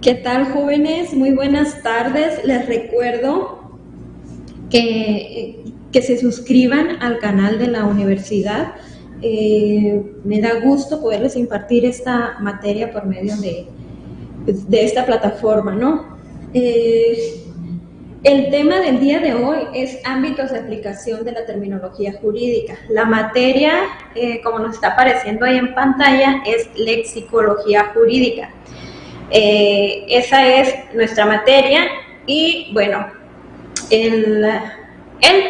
¿Qué tal, jóvenes? Muy buenas tardes. Les recuerdo que se suscriban al canal de la universidad. Me da gusto poderles impartir esta materia por medio de esta plataforma, ¿no? El tema del día de hoy es ámbitos de aplicación de la terminología jurídica. La materia, como nos está apareciendo ahí en pantalla, es lexicología jurídica. Esa es nuestra materia y bueno, el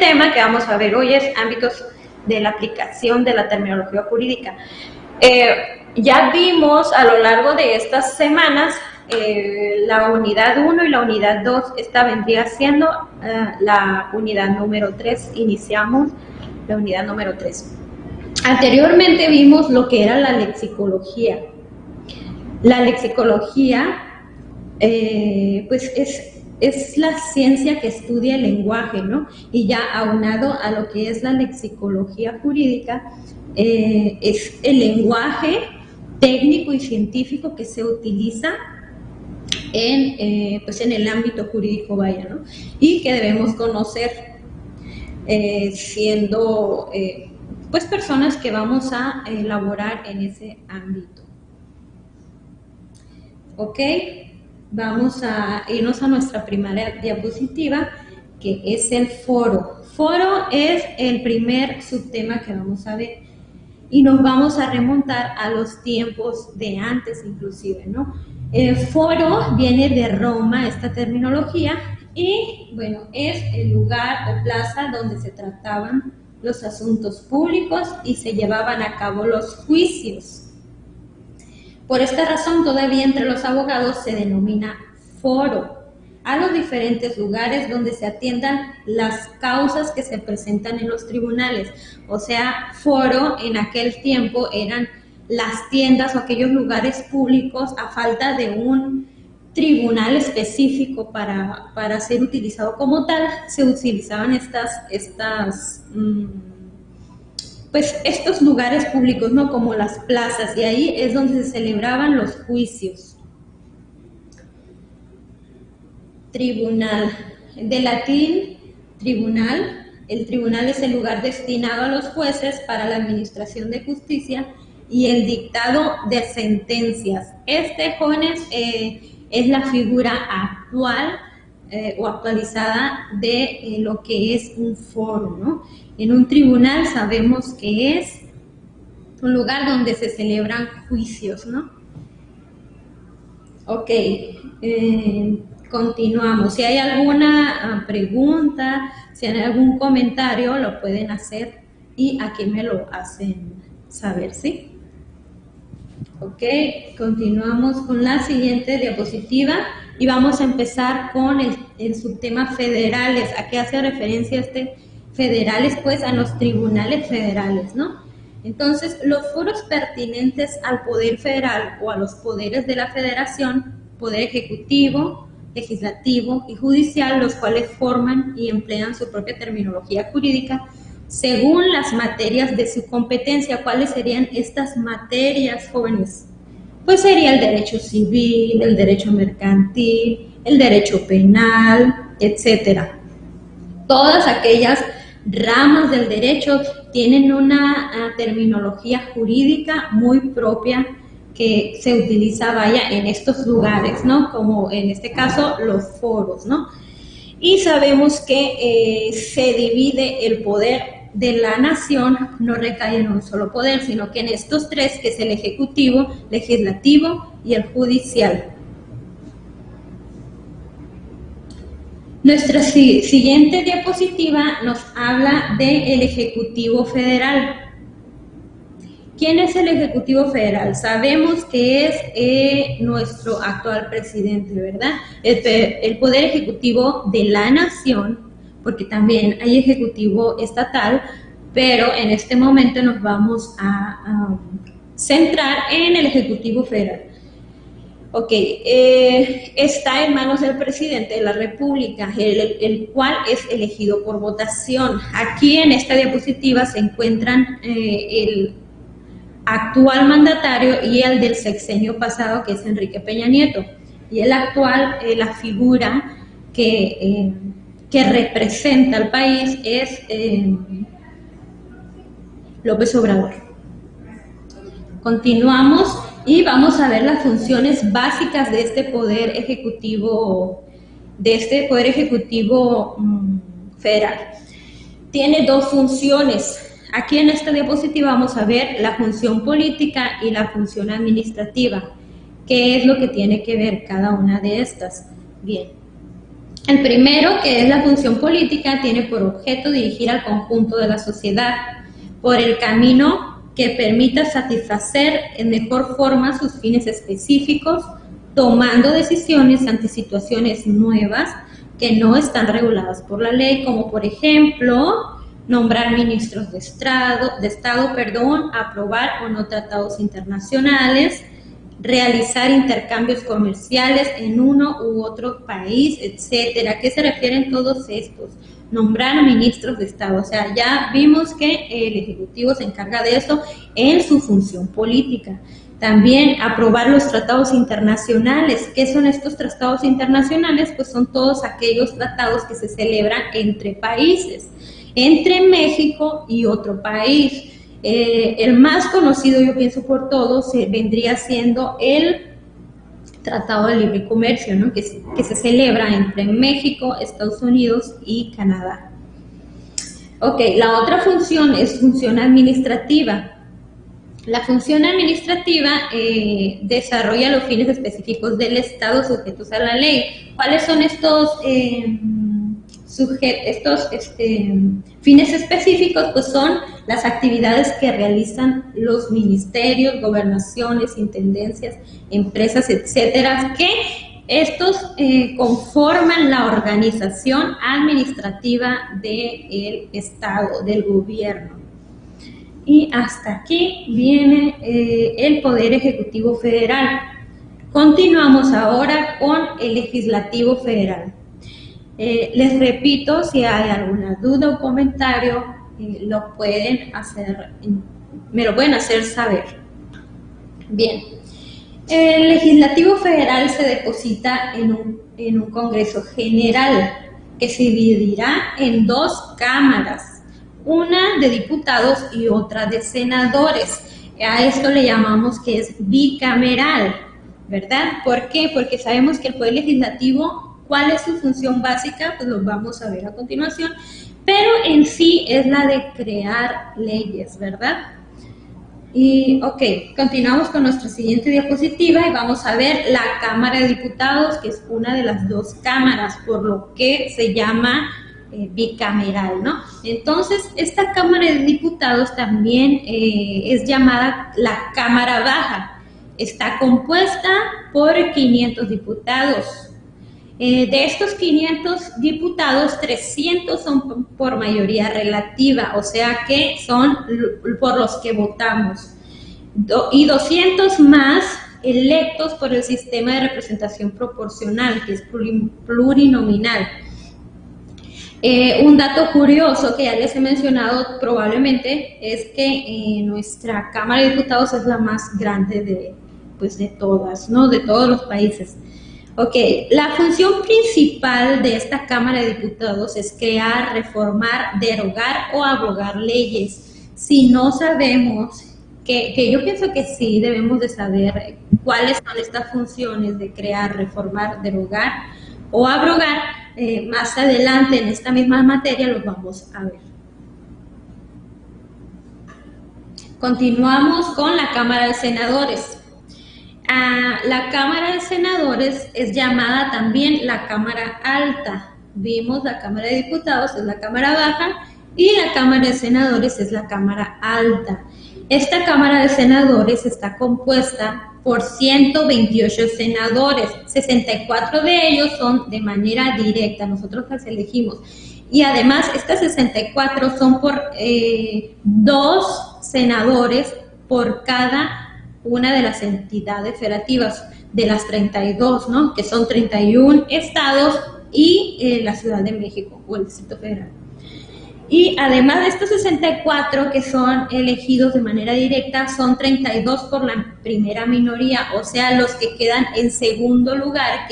tema que vamos a ver hoy es ámbitos de la aplicación de la terminología jurídica. Ya vimos a lo largo de estas semanas la unidad 1 y la unidad 2, esta vendría siendo la unidad número 3, iniciamos la unidad número 3. Anteriormente vimos lo que era la lexicología. La lexicología, pues es la ciencia que estudia el lenguaje, ¿no? Y ya aunado a lo que es la lexicología jurídica, es el lenguaje técnico y científico que se utiliza pues en el ámbito jurídico, vaya, ¿no? Y que debemos conocer siendo pues personas que vamos a elaborar en ese ámbito. Ok, vamos a irnos a nuestra primera diapositiva, que es el foro. Foro es el primer subtema que vamos a ver y nos vamos a remontar a los tiempos de antes inclusive, ¿no? El foro viene de Roma, esta terminología, y bueno, es el lugar o plaza donde se trataban los asuntos públicos y se llevaban a cabo los juicios. Por esta razón, todavía entre los abogados se denomina foro a los diferentes lugares donde se atiendan las causas que se presentan en los tribunales. O sea, foro en aquel tiempo eran las tiendas o aquellos lugares públicos a falta de un tribunal específico para ser utilizado como tal. Se utilizaban pues estos lugares públicos, ¿no? Como las plazas, y ahí es donde se celebraban los juicios. Tribunal, de latín tribunal. El tribunal es el lugar destinado a los jueces para la administración de justicia y el dictado de sentencias. Jóvenes, es la figura actual o actualizada de lo que es un foro, ¿no? En un tribunal sabemos que es un lugar donde se celebran juicios, ¿no? Ok, continuamos. Si hay alguna pregunta, si hay algún comentario, lo pueden hacer y aquí me lo hacen saber, ¿sí? Ok, continuamos con la siguiente diapositiva y vamos a empezar con el subtema federales. ¿A qué hace referencia federales? Pues a los tribunales federales, ¿no? Entonces, los foros pertinentes al poder federal o a los poderes de la federación poder ejecutivo, legislativo y judicial, los cuales forman y emplean su propia terminología jurídica según las materias de su competencia. ¿Cuáles serían estas materias, jóvenes? Pues sería el derecho civil, el derecho mercantil, el derecho penal, etcétera. Todas aquellas ramas del derecho tienen una terminología jurídica muy propia que se utiliza, vaya, en estos lugares, ¿no? Como en este caso los foros, ¿no? Y sabemos que se divide el poder de la nación, no recae en un solo poder, sino que en estos tres, que es el ejecutivo, legislativo y el judicial. Nuestra siguiente diapositiva nos habla del Ejecutivo Federal. ¿Quién es el Ejecutivo Federal? Sabemos que es nuestro actual presidente, ¿verdad? El poder ejecutivo de la nación, porque también hay ejecutivo estatal, pero en este momento nos vamos a centrar en el Ejecutivo Federal. Ok, está en manos del presidente de la República, el cual es elegido por votación. Aquí en esta diapositiva se encuentran el actual mandatario y el del sexenio pasado, que es Enrique Peña Nieto. Y el actual, la figura que representa al país es López Obrador. Continuamos y vamos a ver las funciones básicas de este poder ejecutivo, federal. Tiene dos funciones. Aquí en esta diapositiva vamos a ver la función política y la función administrativa. ¿Qué es lo que tiene que ver cada una de estas? Bien. El primero, que es la función política, tiene por objeto dirigir al conjunto de la sociedad por el camino que permita satisfacer en mejor forma sus fines específicos, tomando decisiones ante situaciones nuevas que no están reguladas por la ley, como por ejemplo, nombrar ministros de Estado, aprobar o no tratados internacionales, realizar intercambios comerciales en uno u otro país, etcétera. ¿A qué se refieren todos estos? Nombrar ministros de Estado. O sea, ya vimos que el Ejecutivo se encarga de eso en su función política. También aprobar los tratados internacionales. ¿Qué son estos tratados internacionales? Pues son todos aquellos tratados que se celebran entre países, entre México y otro país. El más conocido, yo pienso por todos, vendría siendo el Tratado de Libre Comercio, ¿no? que se celebra entre México, Estados Unidos y Canadá. Ok, la otra función es función administrativa. La función administrativa desarrolla los fines específicos del Estado sujetos a la ley. ¿Cuáles son estos fines específicos? Pues son las actividades que realizan los ministerios, gobernaciones, intendencias, empresas, etcétera, que estos conforman la organización administrativa del Estado, del gobierno. Y hasta aquí viene el Poder Ejecutivo Federal. Continuamos ahora con el Legislativo Federal. Les repito, si hay alguna duda o comentario, me lo pueden hacer saber. Bien, el Legislativo Federal se deposita en un Congreso General que se dividirá en dos cámaras, una de diputados y otra de senadores. A esto le llamamos que es bicameral, ¿verdad? ¿Por qué? Porque sabemos que el Poder Legislativo, ¿cuál es su función básica? Pues lo vamos a ver a continuación, pero en sí es la de crear leyes, ¿verdad? Y ok, continuamos con nuestra siguiente diapositiva y vamos a ver la Cámara de Diputados, que es una de las dos cámaras, por lo que se llama bicameral, ¿no? Entonces, esta Cámara de Diputados también es llamada la Cámara Baja. Está compuesta por 500 diputados. De estos 500 diputados, 300 son por mayoría relativa, o sea que son por los que votamos. Y 200 más electos por el sistema de representación proporcional, que es plurinominal. Un dato curioso que ya les he mencionado probablemente es que nuestra Cámara de Diputados es la más grande de todas, ¿no? De todos los países. Ok, la función principal de esta Cámara de Diputados es crear, reformar, derogar o abrogar leyes. Si no sabemos, que yo pienso que sí debemos de saber cuáles son estas funciones de crear, reformar, derogar o abrogar, más adelante en esta misma materia los vamos a ver. Continuamos con la Cámara de Senadores. La Cámara de Senadores es llamada también la Cámara Alta. Vimos la Cámara de Diputados es la Cámara Baja y la Cámara de Senadores es la Cámara Alta. Esta Cámara de Senadores está compuesta por 128 senadores, 64 de ellos son de manera directa, nosotros las elegimos. Y además estas 64 son por 2 senadores por cada una de las entidades federativas, de las 32, ¿no? Que son 31 estados y la Ciudad de México o el Distrito Federal. Y además de estos 64 que son elegidos de manera directa, son 32 por la primera minoría, o sea, los que quedan en segundo lugar,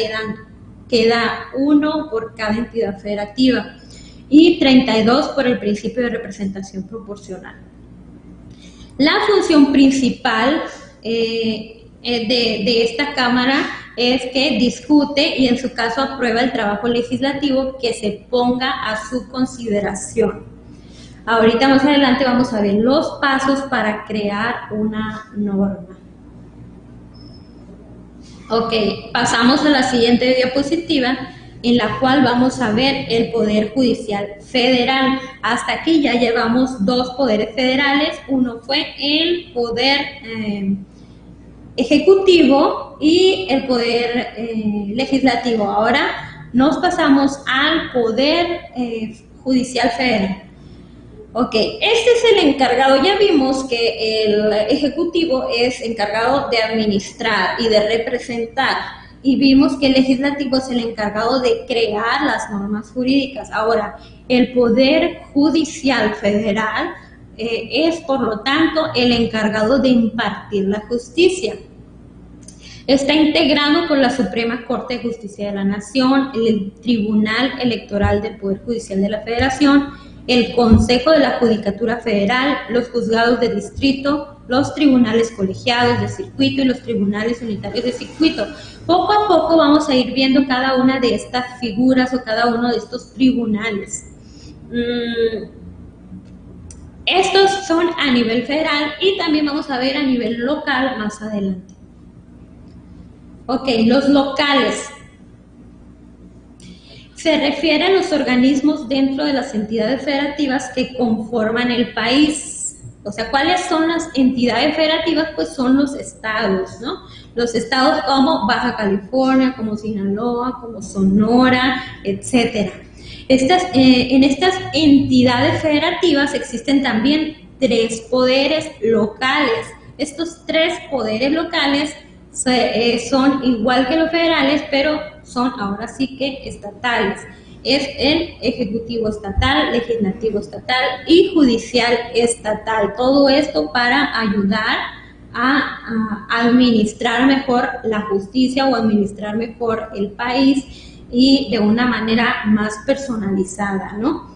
queda 1 por cada entidad federativa y 32 por el principio de representación proporcional. La función principal de esta Cámara es que discute y en su caso aprueba el trabajo legislativo que se ponga a su consideración. Ahorita más adelante vamos a ver los pasos para crear una norma. Ok, pasamos a la siguiente diapositiva en la cual vamos a ver el Poder Judicial Federal. Hasta aquí ya llevamos 2 poderes federales, uno fue el Poder Ejecutivo y el Poder Legislativo. Ahora nos pasamos al Poder Judicial Federal. Ok, este es el encargado, ya vimos que el Ejecutivo es encargado de administrar y de representar, y vimos que el Legislativo es el encargado de crear las normas jurídicas. Ahora, el Poder Judicial Federal es, por lo tanto, el encargado de impartir la justicia. Está integrado por la Suprema Corte de Justicia de la Nación, el Tribunal Electoral del Poder Judicial de la Federación, el Consejo de la Judicatura Federal, los juzgados de distrito, los tribunales colegiados de circuito y los tribunales unitarios de circuito. Poco a poco vamos a ir viendo cada una de estas figuras o cada uno de estos tribunales. Estos son a nivel federal y también vamos a ver a nivel local más adelante. Ok, los locales. Se refiere a los organismos dentro de las entidades federativas que conforman el país. O sea, ¿cuáles son las entidades federativas? Pues son los estados, ¿no? Los estados como Baja California, como Sinaloa, como Sonora, etcétera. En estas entidades federativas existen también 3 poderes locales. Estos 3 poderes locales son igual que los federales, pero son ahora sí que estatales. Es el Ejecutivo estatal, Legislativo estatal y Judicial estatal. Todo esto para ayudar a administrar mejor la justicia o administrar mejor el país y de una manera más personalizada, ¿no?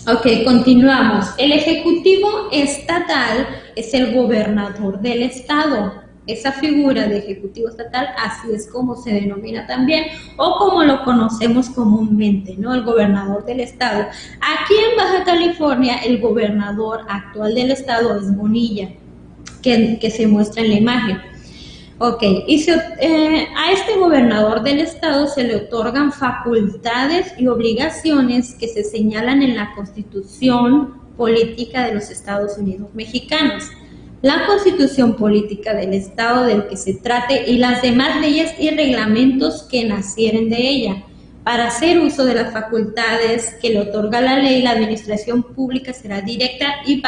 Ok, continuamos. El Ejecutivo estatal es el gobernador del estado. Esa figura de Ejecutivo estatal, así es como se denomina también, o como lo conocemos comúnmente, ¿no? El gobernador del estado. Aquí en Baja California, el gobernador actual del estado es Bonilla, que se muestra en la imagen. Ok, y a este gobernador del estado se le otorgan facultades y obligaciones que se señalan en la Constitución Política de los Estados Unidos Mexicanos, la Constitución Política del Estado del que se trate y las demás leyes y reglamentos que nacieren de ella. Para hacer uso de las facultades que le otorga la ley, la administración pública será directa y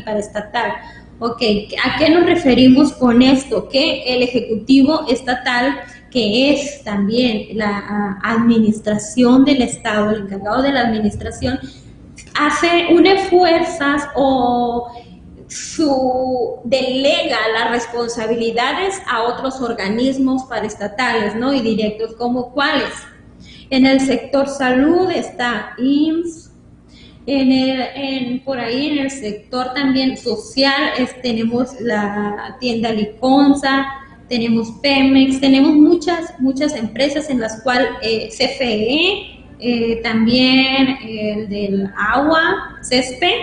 paraestatal. Ok, ¿a qué nos referimos con esto? Que el Ejecutivo Estatal, que es también la administración del Estado, el encargado de la administración, une fuerzas o delega las responsabilidades a otros organismos paraestatales, ¿no? Y directos, como cuáles. En el sector salud está IMSS, por ahí en el sector también social tenemos la tienda Liconza, tenemos Pemex, tenemos muchas empresas en las cuales CFE, también el del agua, CESPE,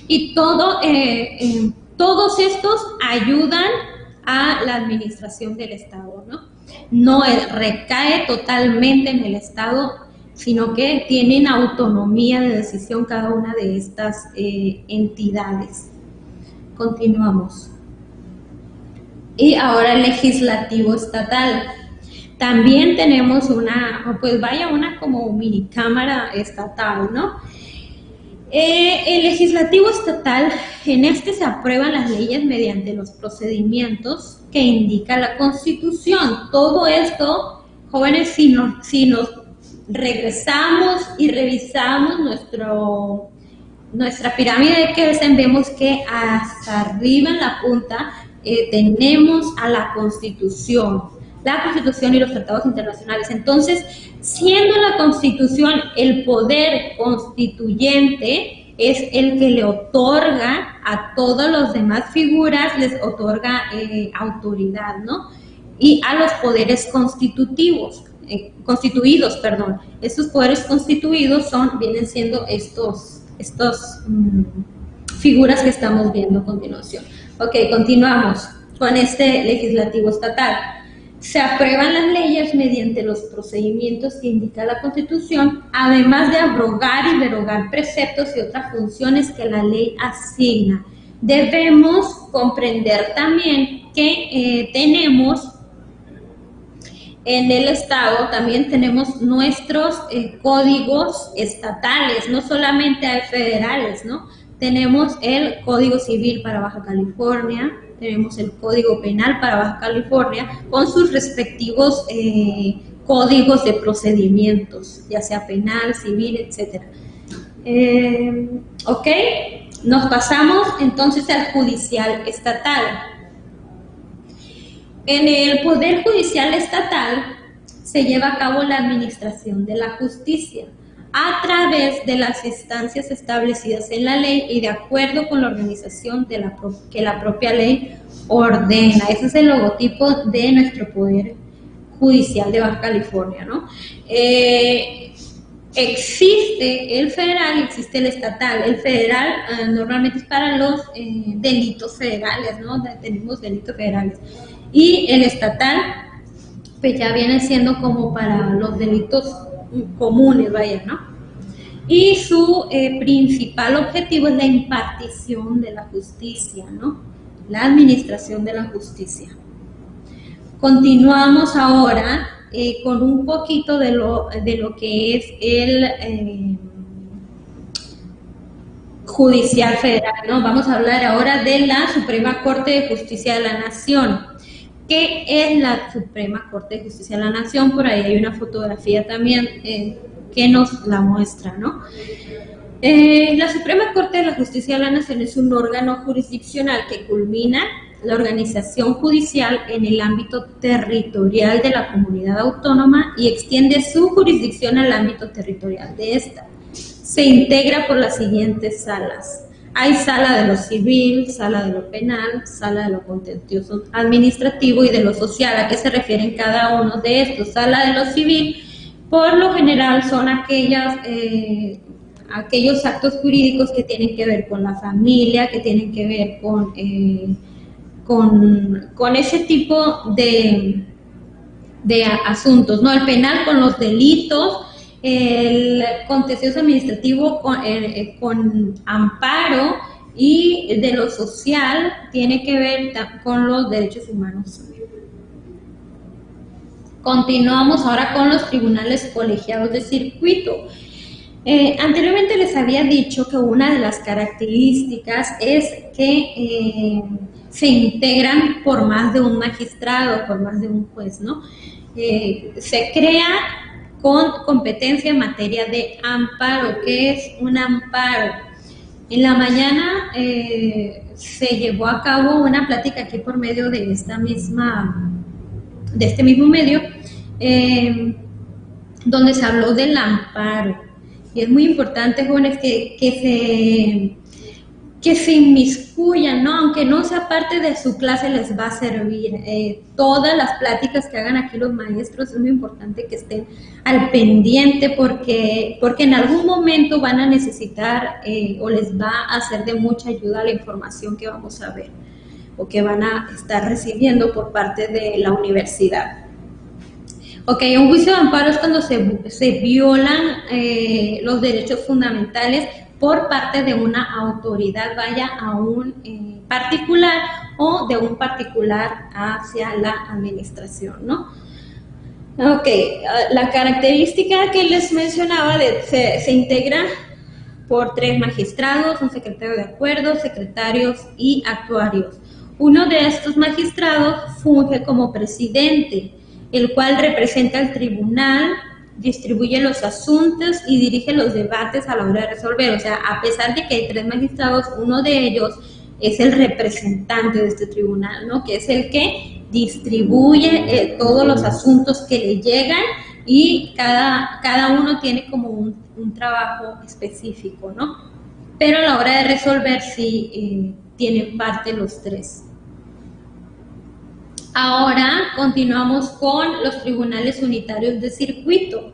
y todos estos ayudan a la administración del Estado, ¿no? No recae totalmente en el Estado, sino que tienen autonomía de decisión cada una de estas entidades. Continuamos. Y ahora el legislativo estatal. También tenemos una como mini cámara estatal, ¿no? El legislativo estatal, en este se aprueban las leyes mediante los procedimientos que indica la Constitución. Todo esto, jóvenes, si nos regresamos y revisamos nuestra pirámide de Kelsen, vemos que hasta arriba en la punta tenemos a la Constitución y los tratados internacionales. Entonces, siendo la Constitución el poder constituyente, es el que le otorga a todas las demás figuras, les otorga autoridad, ¿no? Y a los poderes constituidos. Estos poderes constituidos vienen siendo estos figuras que estamos viendo a continuación. Ok, continuamos con este legislativo estatal. Se aprueban las leyes mediante los procedimientos que indica la Constitución, además de abrogar y derogar preceptos y otras funciones que la ley asigna. Debemos comprender también que tenemos en el Estado, también tenemos nuestros códigos estatales, no solamente hay federales, ¿no? Tenemos el Código Civil para Baja California, tenemos el Código Penal para Baja California, con sus respectivos códigos de procedimientos, ya sea penal, civil, etc. Ok, nos pasamos entonces al judicial estatal. En el Poder Judicial Estatal se lleva a cabo la administración de la justicia a través de las instancias establecidas en la ley y de acuerdo con la organización que la propia ley ordena. Ese es el logotipo de nuestro Poder Judicial de Baja California, ¿no? Existe el federal y existe el estatal. El federal normalmente es para los delitos federales, ¿no? Tenemos delitos federales. Y el estatal, pues ya viene siendo como para los delitos comunes, ¿no? Y su principal objetivo es la impartición de la justicia, ¿no? La administración de la justicia. Continuamos ahora con un poquito de lo que es el judicial federal, ¿no? Vamos a hablar ahora de la Suprema Corte de Justicia de la Nación. ¿Qué es la Suprema Corte de Justicia de la Nación? Por ahí hay una fotografía también que nos la muestra, ¿no? La Suprema Corte de la Justicia de la Nación es un órgano jurisdiccional que culmina la organización judicial en el ámbito territorial de la comunidad autónoma y extiende su jurisdicción al ámbito territorial de esta. Se integra por las siguientes salas. Hay sala de lo civil, sala de lo penal, sala de lo contencioso administrativo y de lo social. ¿A qué se refieren cada uno de estos? Sala de lo civil, por lo general, son aquellos actos jurídicos que tienen que ver con la familia, que tienen que ver con ese tipo de asuntos, ¿no? El penal con los delitos, el contencioso administrativo con amparo, y de lo social tiene que ver con los derechos humanos. Continuamos ahora con los tribunales colegiados de circuito. Anteriormente les había dicho que una de las características es que se integran por más de un magistrado, por más de un juez, ¿no? Se crea con competencia en materia de amparo. ¿Qué es un amparo? En la mañana se llevó a cabo una plática aquí por medio de este mismo medio, donde se habló del amparo. Y es muy importante, jóvenes, que se inmiscuyan, ¿no? Aunque no sea parte de su clase, les va a servir. Todas las pláticas que hagan aquí los maestros es muy importante que estén al pendiente porque en algún momento van a necesitar o les va a ser de mucha ayuda la información que vamos a ver o que van a estar recibiendo por parte de la universidad. Ok, un juicio de amparo es cuando se violan los derechos fundamentales por parte de una autoridad, vaya a un particular o de un particular hacia la administración, ¿no? Ok, la característica que les mencionaba se integra por 3 magistrados, un secretario de acuerdos, secretarios y actuarios. Uno de estos magistrados funge como presidente, el cual representa al tribunal, distribuye los asuntos y dirige los debates a la hora de resolver. O sea, a pesar de que hay 3 magistrados, uno de ellos es el representante de este tribunal, ¿no? Que es el que distribuye todos los asuntos que le llegan y cada uno tiene como un trabajo específico, ¿no? Pero a la hora de resolver sí tienen parte los 3. Ahora continuamos con los tribunales unitarios de circuito.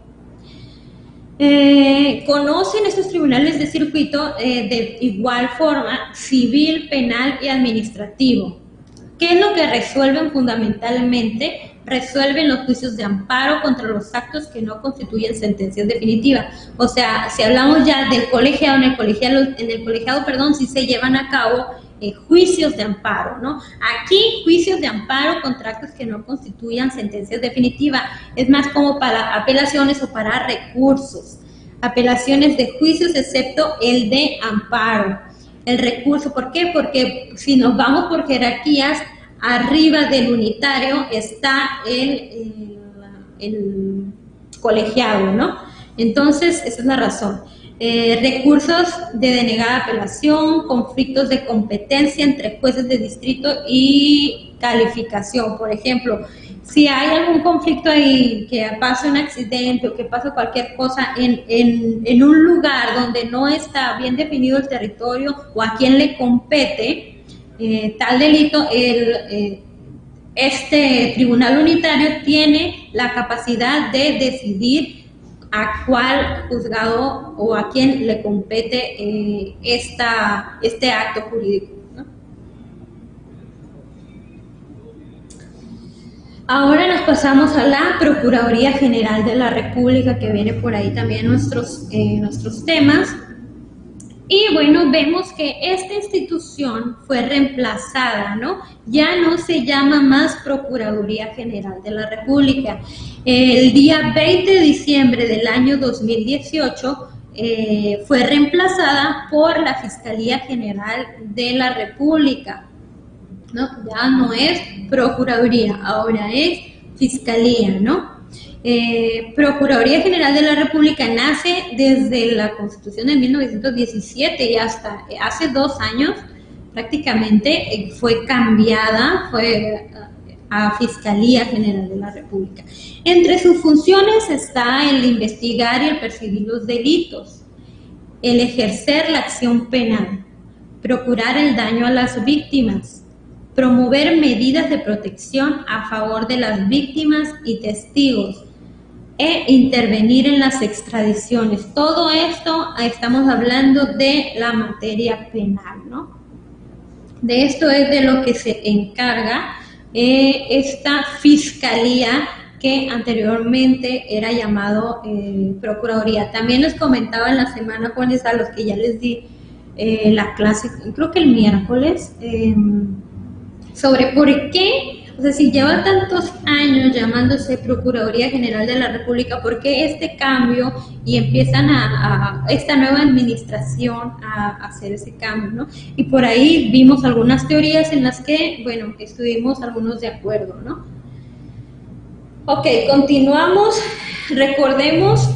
Conocen estos tribunales de circuito de igual forma civil, penal y administrativo. ¿Qué es lo que resuelven fundamentalmente? Resuelven los juicios de amparo contra los actos que no constituyen sentencias definitivas. O sea, si hablamos ya del colegiado, en el colegiado, sí se llevan a cabo juicios de amparo, ¿no? Aquí, juicios de amparo contra actos que no constituyan sentencias definitivas. Es más como para apelaciones o para recursos. Apelaciones de juicios excepto el de amparo. El recurso, ¿por qué? Porque si nos vamos por jerarquías, arriba del unitario está el colegiado, ¿no? Entonces, esa es la razón. Recursos de denegada apelación, conflictos de competencia entre jueces de distrito y calificación. Por ejemplo, si hay algún conflicto ahí, que pase un accidente o que pase cualquier cosa en un lugar donde no está bien definido el territorio o a quién le compete tal delito, este tribunal unitario tiene la capacidad de decidir a cuál juzgado o a quién le compete este acto jurídico, ¿no? Ahora nos pasamos a la Procuraduría General de la República, que viene por ahí también nuestros temas. Y bueno, vemos que esta institución fue reemplazada, ¿no? Ya no se llama más Procuraduría General de la República. El día 20 de diciembre del año 2018 fue reemplazada por la Fiscalía General de la República, ¿no? Ya no es Procuraduría, ahora es Fiscalía, ¿no? Procuraduría General de la República nace desde la Constitución de 1917 y hasta hace 2 años prácticamente fue cambiada, a Fiscalía General de la República. Entre sus funciones está el investigar y el perseguir los delitos, el ejercer la acción penal, procurar el daño a las víctimas, promover medidas de protección a favor de las víctimas y testigos, e intervenir en las extradiciones. Todo esto estamos hablando de la materia penal, ¿no? De esto es de lo que se encarga esta fiscalía que anteriormente era llamado Procuraduría. También les comentaba en la semana, jóvenes, a los que ya les di la clase, creo que el miércoles, sobre por qué Entonces, si lleva tantos años llamándose Procuraduría General de la República, ¿por qué este cambio y empiezan esta nueva administración a hacer ese cambio, ¿no? Y por ahí vimos algunas teorías en las que, bueno, estuvimos algunos de acuerdo, ¿no? Ok, continuamos. Recordemos,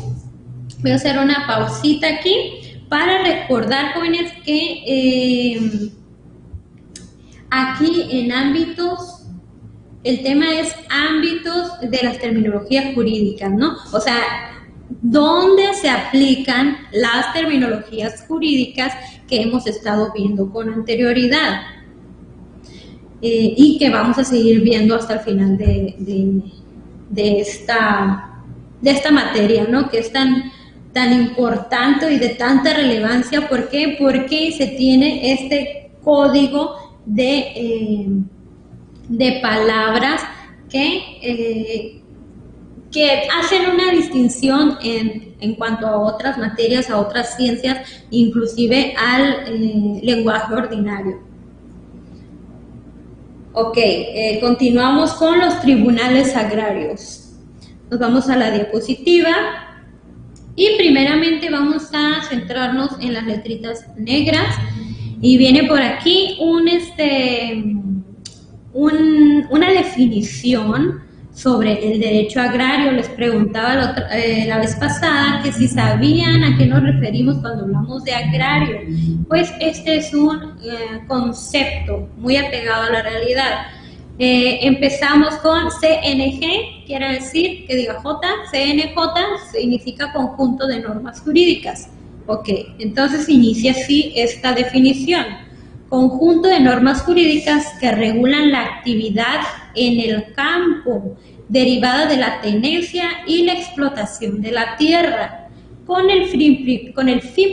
voy a hacer una pausita aquí para recordar, jóvenes, que aquí en ámbitos, el tema es ámbitos de las terminologías jurídicas, ¿no? O sea, ¿dónde se aplican las terminologías jurídicas que hemos estado viendo con anterioridad? Y que vamos a seguir viendo hasta el final de esta materia, ¿no? Que es tan importante y de tanta relevancia. ¿Por qué? Porque se tiene este código de palabras que hacen una distinción en cuanto a otras materias, a otras ciencias, inclusive al lenguaje ordinario. Ok, continuamos con los tribunales agrarios. Nos vamos a la diapositiva y primeramente vamos a centrarnos en las letritas negras y viene por aquí una definición sobre el derecho agrario. Les preguntaba la vez pasada que si sabían a qué nos referimos cuando hablamos de agrario. Pues este es un concepto muy apegado a la realidad. Empezamos con CNG, quiere decir que diga J. CNJ significa conjunto de normas jurídicas. Ok, entonces inicia así esta definición. Conjunto de normas jurídicas que regulan la actividad en el campo derivada de la tenencia y la explotación de la tierra, con el fin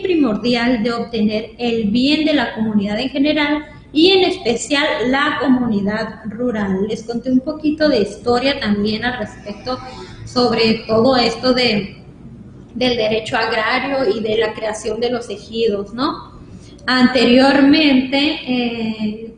primordial de obtener el bien de la comunidad en general y en especial la comunidad rural. Les conté un poquito de historia también al respecto sobre todo esto del derecho agrario y de la creación de los ejidos, ¿no? Anteriormente, el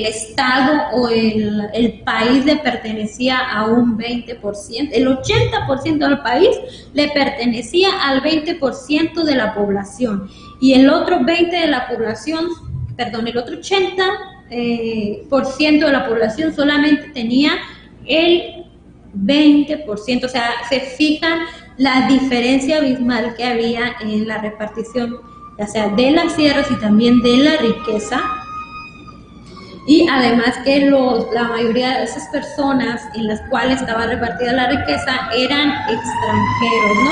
Estado o el país le pertenecía a un 20%, el 80% del país le pertenecía al 20% de la población y el otro 80% de la población solamente tenía el 20%, o sea, se fijan la diferencia abismal que había en la repartición, ya sea de las tierras y también de la riqueza, y además que la mayoría de esas personas en las cuales estaba repartida la riqueza eran extranjeros, ¿no?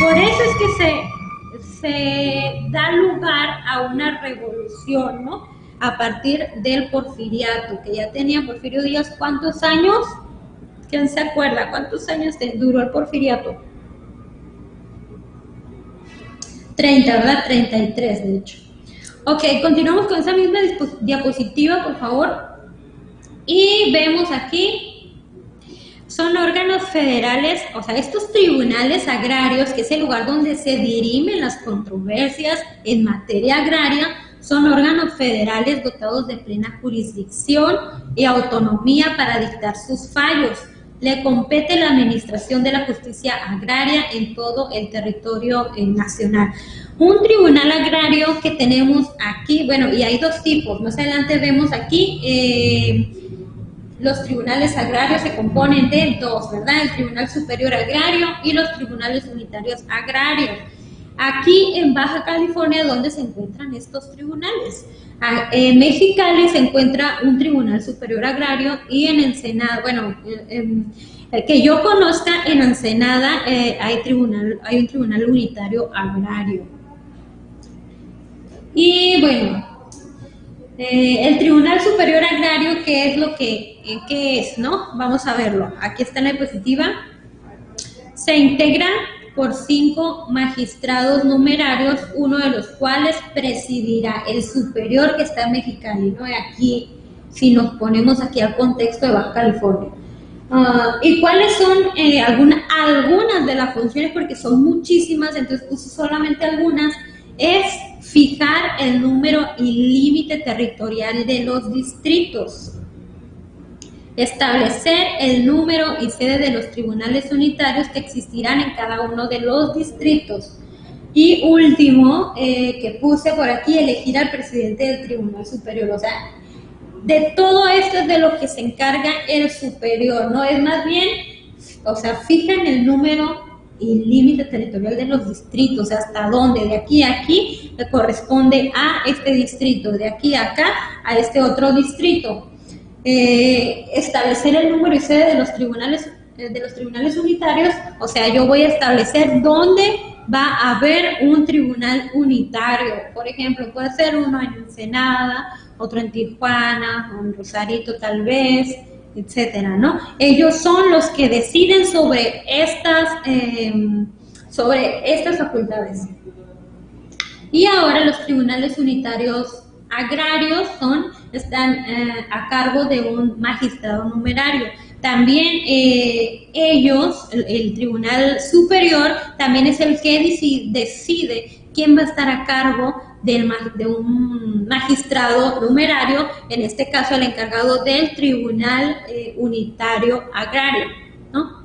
Por eso es que se da lugar a una revolución, ¿no? A partir del porfiriato, que ya tenía Porfirio Díaz, ¿cuántos años? ¿Quién se acuerda? ¿Cuántos años duró el porfiriato? 30, ¿verdad? 33, de hecho. Ok, continuamos con esa misma diapositiva, por favor. Y vemos aquí, son órganos federales, o sea, estos tribunales agrarios, que es el lugar donde se dirimen las controversias en materia agraria, son órganos federales dotados de plena jurisdicción y autonomía para dictar sus fallos. Le compete la administración de la justicia agraria en todo el territorio nacional. Un tribunal agrario que tenemos aquí, bueno, y hay dos tipos, más adelante vemos aquí, los tribunales agrarios se componen de dos, ¿verdad? El Tribunal Superior Agrario y los tribunales unitarios agrarios. Aquí en Baja California, ¿dónde se encuentran estos tribunales? En Mexicali se encuentra un Tribunal Superior Agrario y en Ensenada, bueno, que yo conozca, en Ensenada hay un Tribunal Unitario Agrario. Y bueno, el Tribunal Superior Agrario, ¿qué es lo que es, no? Vamos a verlo. Aquí está en la diapositiva. Se integra por 5 magistrados numerarios, uno de los cuales presidirá el superior que está en Mexicali, ¿no? Aquí, si nos ponemos aquí al contexto de Baja California. ¿Y cuáles son algunas de las funciones? Porque son muchísimas, entonces puse solamente algunas. Es fijar el número y límite territorial de los distritos. Establecer el número y sede de los tribunales unitarios que existirán en cada uno de los distritos. Y último, que puse por aquí, elegir al presidente del Tribunal Superior. O sea, de todo esto es de lo que se encarga el superior, ¿no? Es más bien, o sea, fijan el número y límite territorial de los distritos, hasta dónde, de aquí a aquí le corresponde a este distrito, de aquí a acá a este otro distrito. Establecer el número y sede de los tribunales unitarios, o sea, yo voy a establecer dónde va a haber un tribunal unitario. Por ejemplo, puede ser uno en Ensenada, otro en Tijuana, o en Rosarito tal vez, etcétera, ¿no? Ellos son los que deciden sobre estas facultades. Y ahora los tribunales unitarios agrarios están a cargo de un magistrado numerario. También ellos, el Tribunal Superior, también es el que decide quién va a estar a cargo de un magistrado numerario, en este caso el encargado del Tribunal Unitario Agrario, ¿no?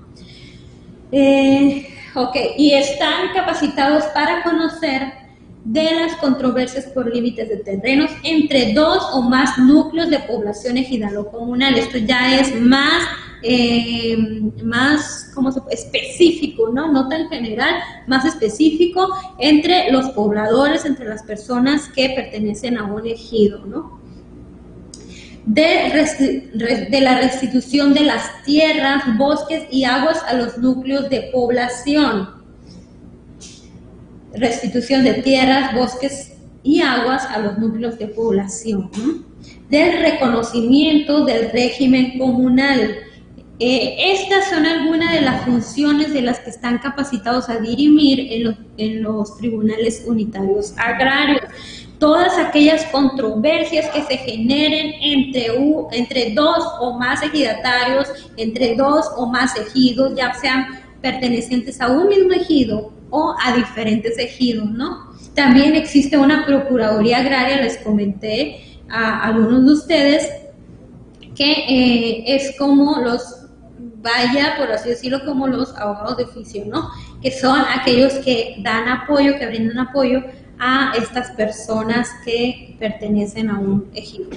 Ok, y están capacitados para conocer de las controversias por límites de terrenos entre dos o más núcleos de población ejidalo-comunal. Esto ya es más específico, ¿no? No tan general, más específico entre los pobladores, entre las personas que pertenecen a un ejido, ¿no? De la restitución de las tierras, bosques y aguas a los núcleos de población. Restitución de tierras, bosques y aguas a los núcleos de población, ¿no? Del reconocimiento del régimen comunal. Estas son algunas de las funciones de las que están capacitados a dirimir en los tribunales unitarios agrarios. Todas aquellas controversias que se generen entre dos o más ejidatarios, entre dos o más ejidos, ya sean pertenecientes a un mismo ejido o a diferentes ejidos, ¿no? También existe una Procuraduría Agraria, les comenté a algunos de ustedes, que es como por así decirlo, como los abogados de oficio, ¿no? Que son aquellos que dan apoyo, que brindan apoyo a estas personas que pertenecen a un ejido.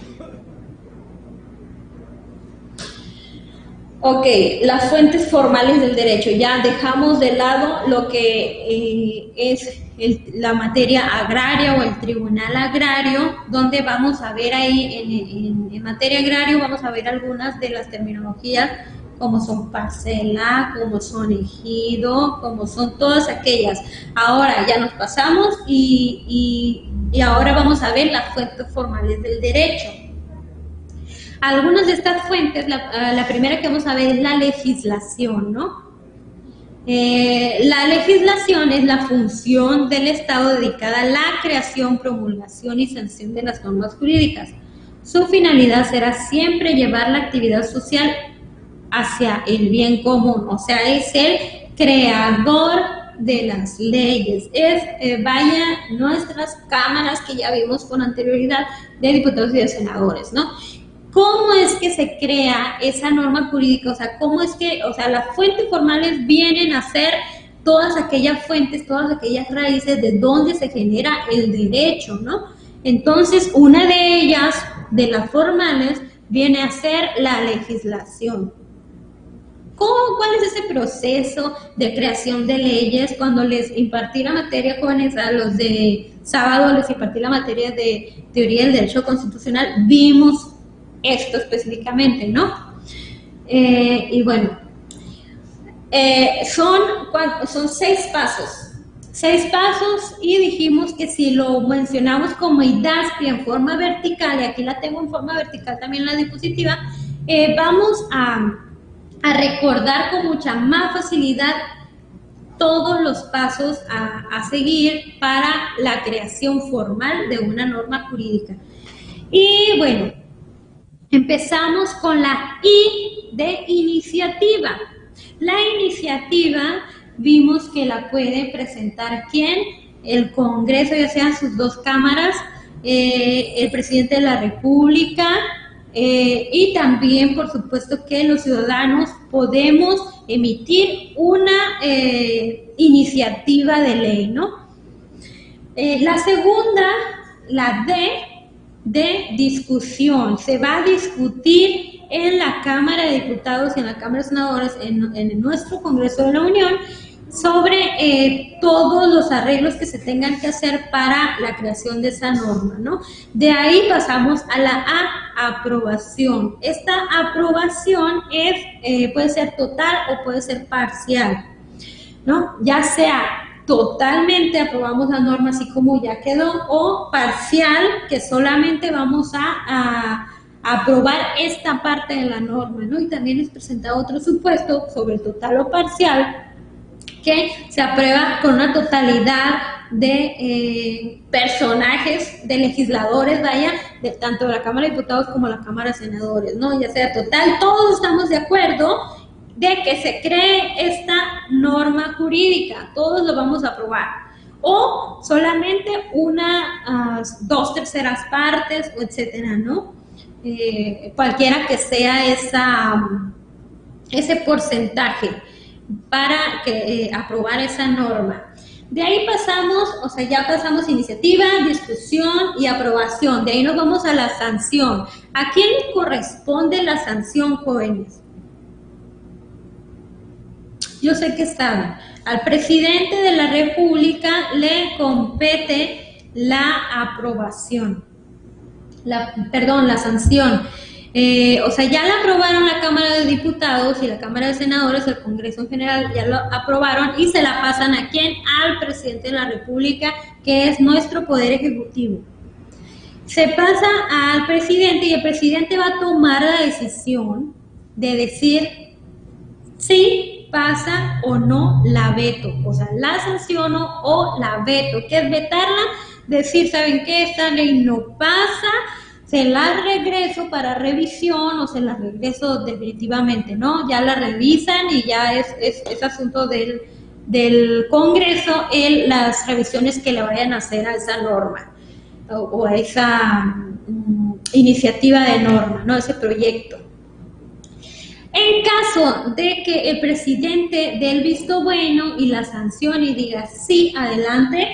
Ok, las fuentes formales del derecho. Ya dejamos de lado lo que es la materia agraria o el tribunal agrario, donde vamos a ver ahí en materia agraria, vamos a ver algunas de las terminologías, como son parcela, como son ejido, como son todas aquellas. Ahora ya nos pasamos y ahora vamos a ver las fuentes formales del derecho. Algunas de estas fuentes, la primera que vamos a ver es la legislación, ¿no? La legislación es la función del Estado dedicada a la creación, promulgación y sanción de las normas jurídicas. Su finalidad será siempre llevar la actividad social hacia el bien común, o sea, es el creador de las leyes. Vaya nuestras cámaras que ya vimos con anterioridad de diputados y de senadores, ¿no? ¿Cómo es que se crea esa norma jurídica? O sea, ¿cómo es que, las fuentes formales vienen a ser todas aquellas fuentes, todas aquellas raíces de donde se genera el derecho, ¿no? Entonces, una de ellas, de las formales, viene a ser la legislación. ¿Cuál es ese proceso de creación de leyes? Cuando les impartí la materia, jóvenes, a los de sábado les impartí la materia de teoría del derecho constitucional, vimos esto específicamente, ¿no? Y bueno, son 6 pasos. 6 pasos, y dijimos que si lo mencionamos como IDASPI en forma vertical, y aquí la tengo en forma vertical también la diapositiva, vamos a recordar con mucha más facilidad todos los pasos a seguir para la creación formal de una norma jurídica. Y bueno, empezamos con la I de iniciativa. La iniciativa vimos que la puede presentar ¿quién? El Congreso, ya sean sus 2 cámaras, el presidente de la República, Y también, por supuesto, que los ciudadanos podemos emitir una iniciativa de ley, ¿no? La segunda, la de discusión. Se va a discutir en la Cámara de Diputados y en la Cámara de Senadores, en nuestro Congreso de la Unión, sobre todos los arreglos que se tengan que hacer para la creación de esa norma, ¿no? De ahí pasamos a la aprobación. Esta aprobación puede ser total o puede ser parcial, ¿no? Ya sea totalmente aprobamos la norma así como ya quedó, o parcial, que solamente vamos a aprobar esta parte de la norma, ¿no? Y también es presentado otro supuesto sobre total o parcial, que se aprueba con una totalidad de personajes, de legisladores, de tanto de la Cámara de Diputados como la Cámara de Senadores, ¿no? Ya sea total, todos estamos de acuerdo de que se cree esta norma jurídica, todos lo vamos a aprobar, o solamente unas 2/3 partes, o etcétera, ¿no? Cualquiera que sea ese porcentaje para aprobar esa norma. De ahí pasamos, ya pasamos iniciativa, discusión y aprobación. De ahí nos vamos a la sanción. ¿A quién le corresponde la sanción, jóvenes? Yo sé que saben. Al presidente de la República le compete la aprobación. La sanción. Ya la aprobaron la Cámara de Diputados y la Cámara de Senadores, el Congreso en general ya lo aprobaron y se la pasan ¿a quién? Al presidente de la República, que es nuestro poder ejecutivo. Se pasa al presidente y el presidente va a tomar la decisión de decir si pasa o no la veto, la sanciono o la veto. ¿Qué es vetarla? Decir, ¿saben qué? Esta ley no pasa, se la regreso para revisión o se la regreso definitivamente, ¿no? Ya la revisan y ya es asunto del Congreso las revisiones que le vayan a hacer a esa norma o a esa iniciativa de norma, ¿no? Ese proyecto. En caso de que el presidente dé el visto bueno y la sancione y diga sí, adelante,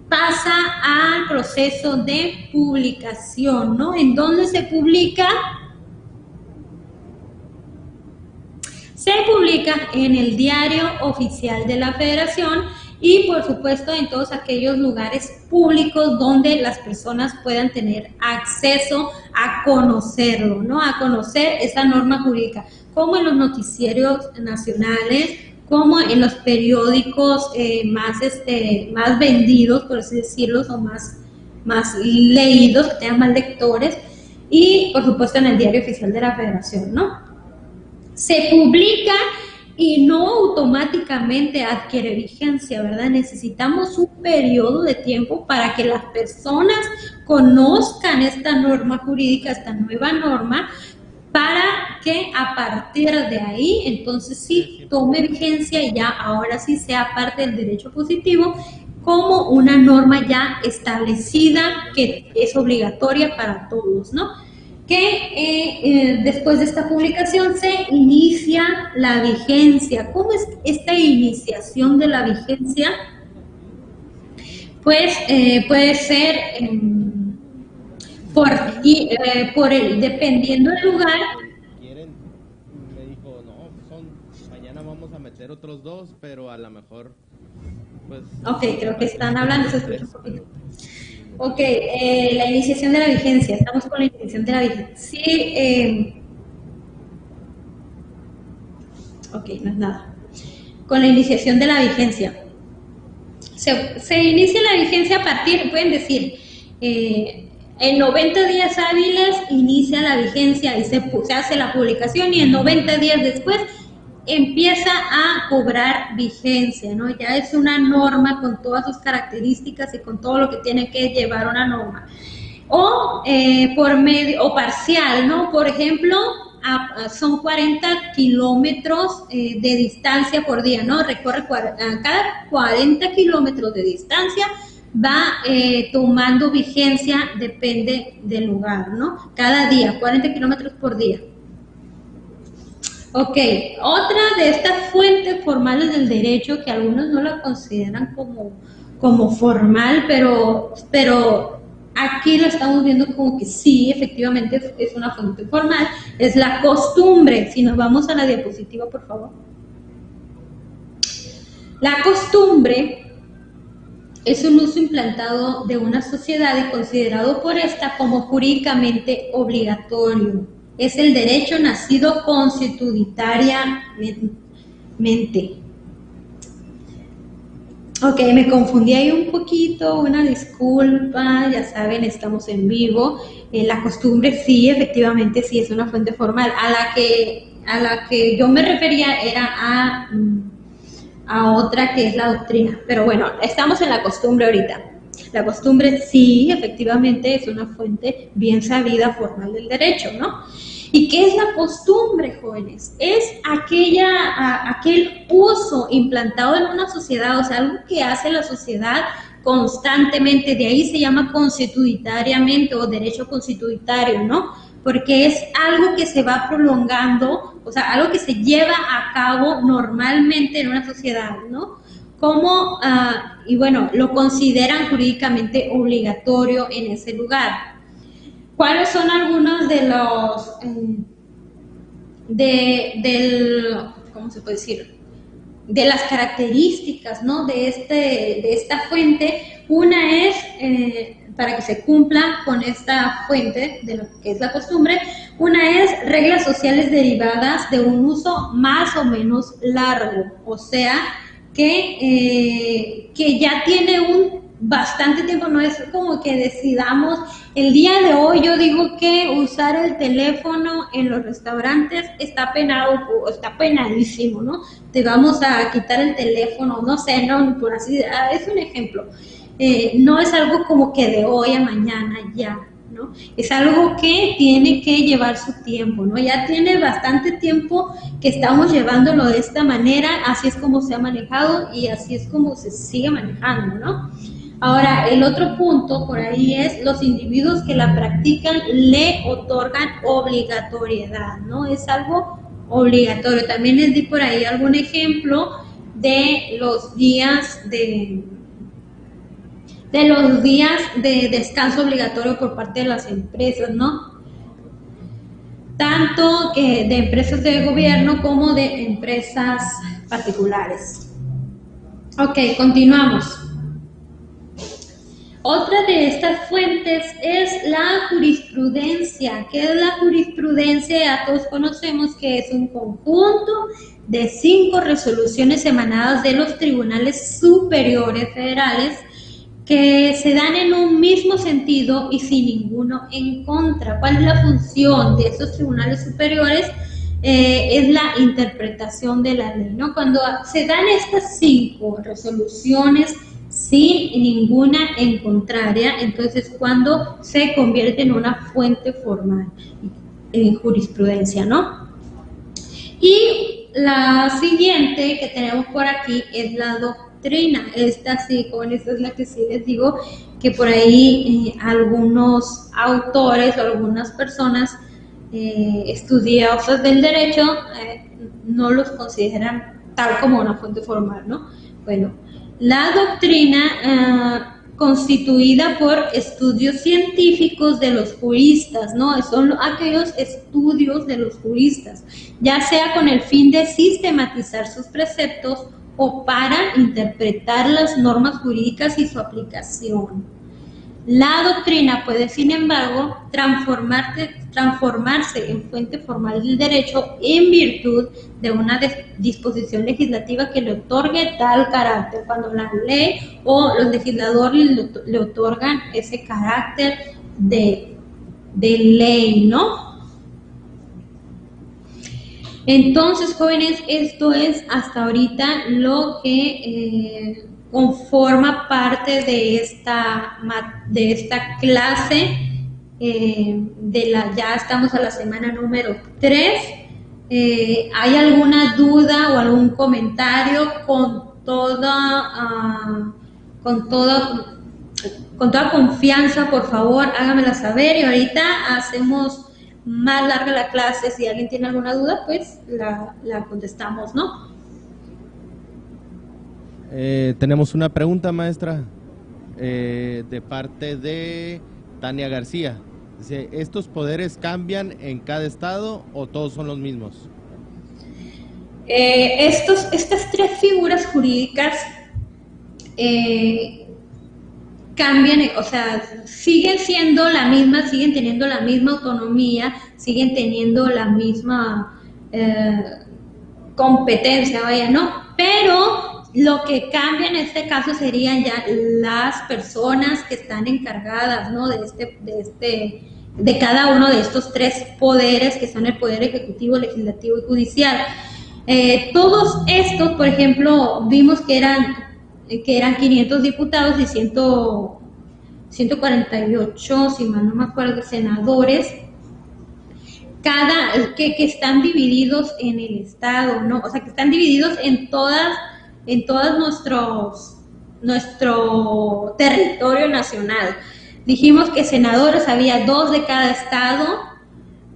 pasa al proceso de publicación, ¿no? ¿En dónde se publica? Se publica en el Diario Oficial de la Federación y, por supuesto, en todos aquellos lugares públicos donde las personas puedan tener acceso a conocerlo, ¿no? A conocer esa norma jurídica, como en los noticieros nacionales, como en los periódicos más vendidos, por así decirlo, o más leídos, que tengan más lectores, y, por supuesto, en el Diario Oficial de la Federación, ¿no? Se publica y no automáticamente adquiere vigencia, ¿verdad? Necesitamos un periodo de tiempo para que las personas conozcan esta norma jurídica, esta nueva norma, para que a partir de ahí, entonces sí tome vigencia y ya ahora sí sea parte del derecho positivo como una norma ya establecida que es obligatoria para todos, ¿no? Que después de esta publicación se inicia la vigencia. ¿Cómo es esta iniciación de la vigencia? Pues puede ser dependiendo del lugar. Me dijo, no, mañana vamos a meter otros 2, pero a lo mejor, pues... Ok, creo que están hablando, se escucha un poquito. Ok, la iniciación de la vigencia, estamos con la iniciación de la vigencia. Sí, ok, no es nada. Con la iniciación de la vigencia. Se inicia la vigencia a partir, pueden decir, en 90 días hábiles inicia la vigencia y se hace la publicación y en 90 días después empieza a cobrar vigencia, ¿no? Ya es una norma con todas sus características y con todo lo que tiene que llevar una norma. O por medio, o parcial, ¿no? Por ejemplo, son 40 kilómetros de distancia por día, ¿no? Recorre cada 40 kilómetros de distancia, va tomando vigencia, depende del lugar, ¿no? Cada día, 40 kilómetros por día. Ok, otra de estas fuentes formales del derecho que algunos no la consideran como formal, pero aquí lo estamos viendo como que sí, efectivamente es una fuente formal, es la costumbre. Si nos vamos a la diapositiva, por favor. La costumbre es un uso implantado de una sociedad y considerado por esta como jurídicamente obligatorio. Es el derecho nacido constitucionalmente. Ok, me confundí ahí un poquito, una disculpa, ya saben, estamos en vivo. La costumbre sí, efectivamente sí es una fuente formal. A la que yo me refería era a otra que es la doctrina. Pero bueno, estamos en la costumbre ahorita. La costumbre sí, efectivamente es una fuente bien sabida formal del derecho, ¿no? ¿Y qué es la costumbre, jóvenes? Es aquel uso implantado en una sociedad, o sea, algo que hace la sociedad constantemente, de ahí se llama constitucionariamente o derecho constitucionario, ¿no? Porque es algo que se va prolongando, o sea, algo que se lleva a cabo normalmente en una sociedad, ¿no? Y bueno, lo consideran jurídicamente obligatorio en ese lugar. ¿Cuáles son algunos de los, ¿cómo se puede decir? De las características, ¿no? de esta fuente? Una es, para que se cumpla con esta fuente de lo que es la costumbre, una es reglas sociales derivadas de un uso más o menos largo, o sea, que ya tiene un bastante tiempo, no es como que decidamos el día de hoy. Yo digo que usar el teléfono en los restaurantes está penado, está penadísimo, ¿no? Te vamos a quitar el teléfono, no sé, no, por así, es un ejemplo. No es algo como que de hoy a mañana ya, ¿no? Es algo que tiene que llevar su tiempo, ¿no? Ya tiene bastante tiempo que estamos llevándolo de esta manera, así es como se ha manejado y así es como se sigue manejando, ¿no? Ahora, el otro punto por ahí es los individuos que la practican le otorgan obligatoriedad, ¿no? Es algo obligatorio. También les di por ahí algún ejemplo de los días de descanso obligatorio por parte de las empresas, ¿no? Tanto que de empresas de gobierno como de empresas particulares. Ok, continuamos. Otra de estas fuentes es la jurisprudencia. ¿Qué es la jurisprudencia? Ya todos conocemos que es un conjunto de 5 resoluciones emanadas de los tribunales superiores federales que se dan en un mismo sentido y sin ninguno en contra. ¿Cuál es la función de estos tribunales superiores? Es la interpretación de la ley, ¿no? Cuando se dan estas 5 resoluciones sin ninguna en contraria, entonces cuando se convierte en una fuente formal en jurisprudencia, ¿no? Y la siguiente que tenemos por aquí es la doctrina. Esta sí, con esta es la que sí les digo que por ahí algunos autores o algunas personas estudiosos del derecho no los consideran tal como una fuente formal, ¿no? Bueno, la doctrina constituida por estudios científicos de los juristas, ¿no? Son aquellos estudios de los juristas, ya sea con el fin de sistematizar sus preceptos o para interpretar las normas jurídicas y su aplicación. La doctrina puede, sin embargo, transformarse en fuente formal del derecho en virtud de una disposición legislativa que le otorgue tal carácter, cuando la ley o los legisladores le otorgan ese carácter de ley, ¿no? Entonces, jóvenes, esto es hasta ahorita lo que conforma parte de esta clase. Ya estamos a la semana número 3. ¿Hay alguna duda o algún comentario con toda con toda confianza, por favor, hágamela saber y ahorita hacemos más larga la clase. Si alguien tiene alguna duda, pues la contestamos, ¿no? Tenemos una pregunta, maestra, de parte de Tania García. Dice, ¿estos poderes cambian en cada estado o todos son los mismos? Estas tres figuras jurídicas cambian, o sea, siguen siendo la misma, siguen teniendo la misma autonomía, siguen teniendo la misma competencia, vaya, ¿no? Pero lo que cambia en este caso serían ya las personas que están encargadas, ¿no? De cada uno de estos tres poderes, que son el poder ejecutivo, legislativo y judicial. Todos estos, por ejemplo, vimos que eran 500 diputados y 148, si mal no me acuerdo, senadores, que están divididos en el estado, ¿no? O sea, que están divididos en todas nuestro territorio nacional. Dijimos que senadores había 2 de cada estado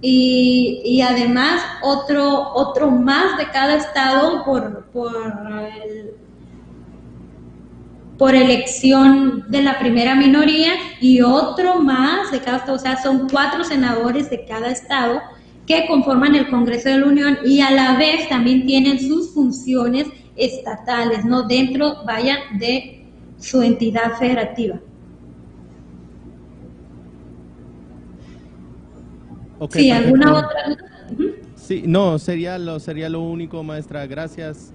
y además otro más de cada estado por elección de la primera minoría y otro más de cada estado. O sea, son 4 senadores de cada estado que conforman el Congreso de la Unión y a la vez también tienen sus funciones estatales, ¿no? Dentro, vaya, de su entidad federativa. Okay, sí, ¿alguna otra duda? Sí, no, sería lo único, maestra. Gracias.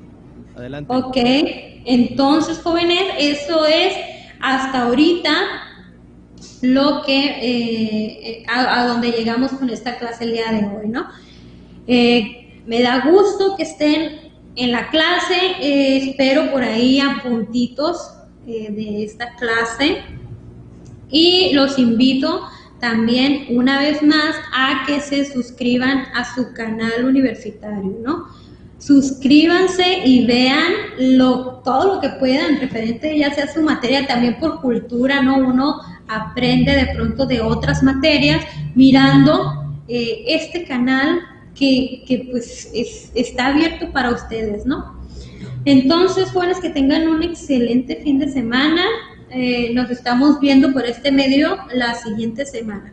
Adelante. Ok, entonces, jóvenes, eso es hasta ahorita lo que a donde llegamos con esta clase el día de hoy, ¿no? Me da gusto que estén en la clase, espero por ahí apuntitos de esta clase y los invito también una vez más a que se suscriban a su canal universitario, ¿no? Suscríbanse y vean todo lo que puedan referente ya sea su materia, también por cultura, ¿no? Uno aprende de pronto de otras materias mirando este canal que pues está abierto para ustedes, ¿no? Entonces, jóvenes, que tengan un excelente fin de semana. Nos estamos viendo por este medio la siguiente semana.